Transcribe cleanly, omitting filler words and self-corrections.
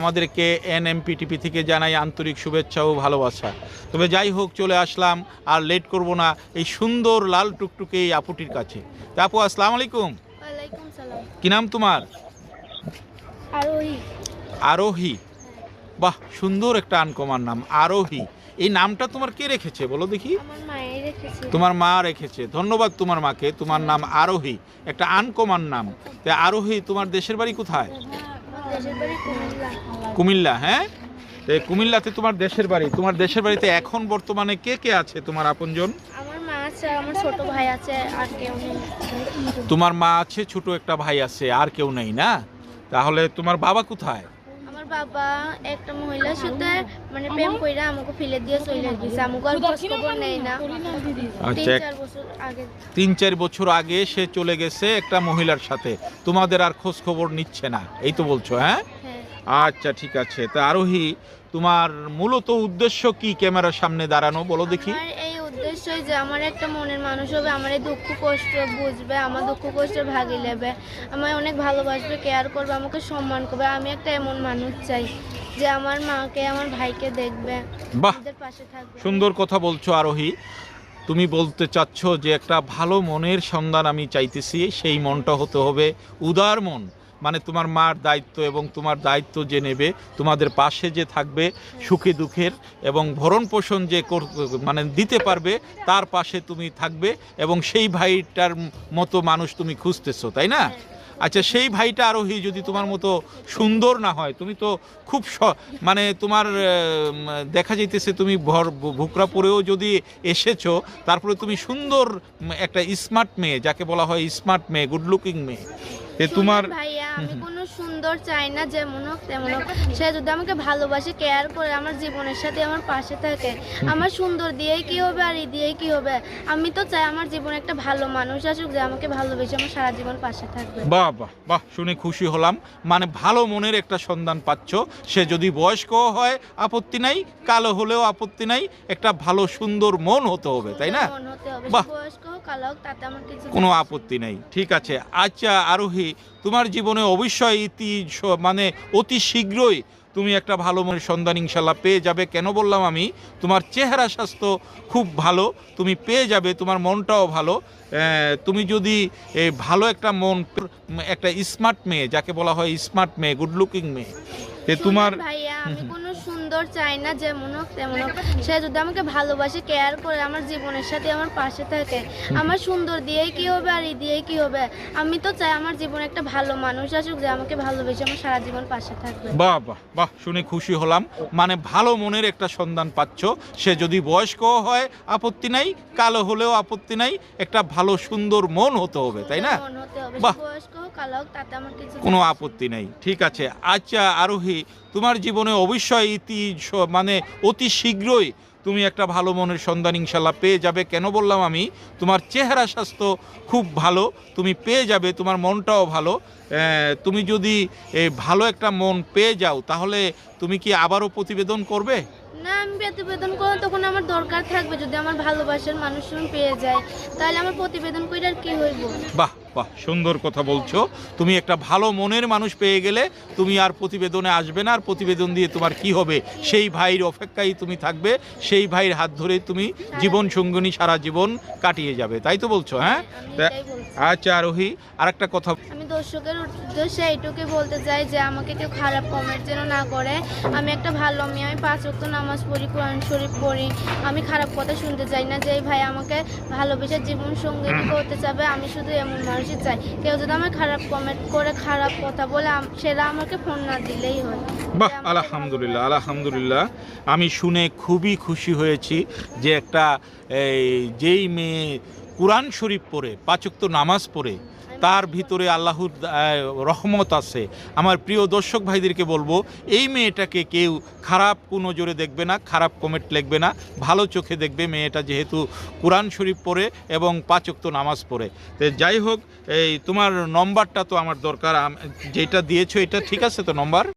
আমাদেরকে এনএমপিটিপি থেকে জানাই আন্তরিক শুভেচ্ছা ও ভালোবাসা। তবে যাই হোক, চলে আসলাম, আর লেট করব না, এই সুন্দর লাল টুকটুকে এই আপুটির কাছে। তা আপু, আসসালামু আলাইকুম। ওয়ালাইকুম সালাম। কি নাম তোমার? আরোহী। আরোহী, বাহ, সুন্দর একটা আনকমন নাম, আরোহী। এই নামটা তোমার কে রেখেছে বলো দেখি? আমার মায়ে রেখেছে। তোমার মা রেখেছে, ধন্যবাদ তোমার মাকে। তোমার নাম আরোহী, একটা আনকমন নাম। তা আরোহী, তোমার দেশের বাড়ি কোথায়? দেশের বাড়ি কুমিল্লা। কুমিল্লা, হ্যাঁ। তো কুমিল্লাতে তোমার দেশের বাড়ি। তোমার দেশের বাড়িতে এখন বর্তমানে কে কে আছে তোমার আপনজন? আমার মা আছে, আমার ছোট ভাই আছে, আর কেউ নেই। তোমার মা আছে, ছোট একটা ভাই আছে, আর কেউ নেই না? তাহলে তোমার বাবা কোথায়? আমার বাবা একটা মহিলার সাথে প্রেম কইরা আমাকে ফেলে দিয়ে চলে গেছে। আমাকে আর খোঁজ খবর নেই না। আচ্ছা, 3-4 বছর আগে। 3-4 বছর আগে সে চলে গেছে একটা মহিলার সাথে, তোমাদের আর খোঁজ খবর নিচ্ছে না, এই তো বলছো? হ্যাঁ, হ্যাঁ। আচ্ছা, ঠিক আছে। তা আরোহী, তোমার মূলত উদ্দেশ্য কি ক্যামেরার সামনে দাঁড়ানো বলো দেখি? আমার এই উদ্দেশ্যই যে আমার একটা মনের মানুষ হবে, আমার এই দুঃখ কষ্ট বুঝবে, আমার দুঃখ কষ্টের ভাগি নেবে, আমায় অনেক ভালোবাসবে, কেয়ার করবে, আমাকে সম্মান করবে। আমি একটা এমন মানুষ চাই যে আমার মাকে, আমার ভাইকে দেখবে, বাহ, আমাদের পাশে থাকবে। সুন্দর কথা বলছো আরোহী। তুমি বলতে চাচ্ছ যে একটা ভালো মনের সন্ধান আমি চাইতেছি, সেই মনটা হতে হবে উদার মন। মানে তোমার মার দায়িত্ব এবং তোমার দায়িত্ব যে নেবে, তোমাদের পাশে যে থাকবে সুখে দুঃখের, এবং ভরণ পোষণ যে দিতে পারবে, তার পাশে তুমি থাকবে, এবং সেই ভাইটার মতো মানুষ তুমি খুঁজতেছো, তাই না? আচ্ছা, সেই ভাইটা আরোহী যদি তোমার মতো সুন্দর না হয়, তুমি তো খুব তোমার দেখা যাইতেছে তুমি ভুকরা পরেও যদি এসেছো, তারপরে তুমি সুন্দর একটা স্মার্ট মেয়ে, যাকে বলা হয় স্মার্ট মেয়ে, গুড লুকিং মেয়ে। তোমার ভাইয়া, আমি কোনো সুন্দর চাই না, যেমন হোক তেমন হোক, সে যদি আমাকে ভালোবাসে, কেয়ার করে, আমার জীবনের সাথে আমার পাশে থাকে। আমার সুন্দর দিয়েই কি হবে, আর দিয়েই কি হবে? আমি তো চাই আমার জীবনে একটা ভালো মানুষ আসুক, যে আমাকে ভালোবেসে আমার সারা জীবন পাশে থাকবে। বাহ বাহ বাহ, শুনে খুশি হলাম। মানে ভালো মনের একটা সন্ধান পাচ্ছ। সে যদি বয়স্ক হয় আপত্তি নাই, কালো হলেও আপত্তি নাই, একটা ভালো সুন্দর মন হতে হবে, তাই না? বাহ, বয়স্ক হোক কালো হোক, তাতে আমার কোনো আপত্তি নাই। ঠিক আছে। আচ্ছা আরোহী, তোমার জীবনে অবশ্যই অতি শীঘ্রই তুমি একটা ভালো মনের সন্ধান ইনশাল্লাহ পেয়ে যাবে। কেন বললাম আমি? তোমার চেহারা স্বাস্থ্য খুব ভালো, তুমি পেয়ে যাবে, তোমার মনটাও ভালো। তুমি যদি ভালো একটা মন, একটা স্মার্ট মেয়ে, যাকে বলা হয় স্মার্ট মেয়ে, গুড লুকিং মেয়ে, তোমার ভাইয়া, আমি কোনো সুন্দর চাই না, যেমন হোক তেমন হোক, সে যদি আমাকে ভালোবাসে, কেয়ার করে, আমার জীবনের সাথে আমার পাশে থাকে। আমার সুন্দর দিয়েই কি হবে, আর দিয়েই কি হবে? আমি তো চাই আমার জীবনে একটা ভালো মানুষ আসুক, যে আমাকে ভালোবেসে আমার সারা জীবন পাশে থাকবে। বাহ বাহ বাহ, শুনে খুশি হলাম। মানে ভালো মনের একটা সন্ধান পাচ্ছ। সে যদি বয়স্ক হয় আপত্তি নাই, কালো হলেও আপত্তি নাই, একটা ভালো সুন্দর মন হতে হবে, তাই না? বাহ, বয়স্ক হোক কালো হোক, তাতে আমার কোনো আপত্তি নাই। ঠিক আছে। আচ্ছা আরোহী, তোমার জীবনে অবশ্যই অতি শীঘ্রই তুমি একটা ভালো মনের সন্ধান ইনশাল্লাহ পেয়ে যাবে। কেন বললাম আমি? তোমার চেহারা স্বাস্থ্য খুব ভালো, তুমি পেয়ে যাবে, তোমার মনটাও ভালো। তুমি যদি ভালো একটা মন পেয়ে যাও, তাহলে তুমি কি আবারও প্রতিবেদন করবে? না, আমি প্রতিবেদন করব তখন আমার দরকার থাকবে। যদি আমার ভালোবাসার মানুষ পেয়ে যায়, তাহলে আমার প্রতিবেদন করে আর কি হইব? বাহ বাহ, সুন্দর কথা বলছো। তুমি একটা ভালো মনের মানুষ পেয়ে গেলে তুমি আর প্রতিবেদনে আসবে না। আর প্রতিবেদন দিয়ে তোমার কি হবে? সেই ভাইয়ের অপেক্ষায় তুমি থাকবে, সেই ভাইয়ের হাত ধরে তুমি জীবন সঙ্গিনী সারা জীবন কাটিয়ে যাবে, তাই তো বলছো? হ্যাঁ। আচ্ছা আরোহী, আরেকটা কথা, আমি দর্শকের উদ্দেশ্যে এইটুকুই বলতে চাই যে আমাকে কেউ খারাপ কমেন্ট যেন না করে। আমি একটা ভালো মেয়ে, আমি 5 ওয়াক্ত নামাজ পড়ি, কোরআন শরীফ পড়ি। আমি খারাপ কথা শুনতে চাই না। যে ভাই আমাকে ভালোবেসে জীবন সঙ্গিনী করতে চাবে, আমি শুধু এমন মানুষই চাই। কেউ যদি আমার খারাপ কমেন্ট করে, খারাপ কথা বলে, সেটা আমাকে ফোন না দিলেই হয়। বাহ, আলহামদুলিল্লাহ আলহামদুলিল্লাহ। আমি শুনে খুবই খুশি হয়েছি যে একটা যেই মেয়ে কোরআন শরীফ পড়ে, 5 ওয়াক্ত নামাজ পড়ে, তার ভিতরে আল্লাহর রহমত আছে। আমার প্রিয় দর্শক ভাইদেরকে বলবো, এই মেয়েটাকে কেউ খারাপ কোনো নজরে দেখবে না, খারাপ কমেন্ট লিখবে না, ভালো চোখে দেখবে। মেয়েটা যেহেতু কোরআন শরীফ পড়ে এবং 5 ওয়াক্ত নামাজ পড়ে। তো যাই হোক, তোমার নম্বরটা তো আমার দরকার, যেটা দিয়েছো এটা ঠিক আছে তো নম্বর?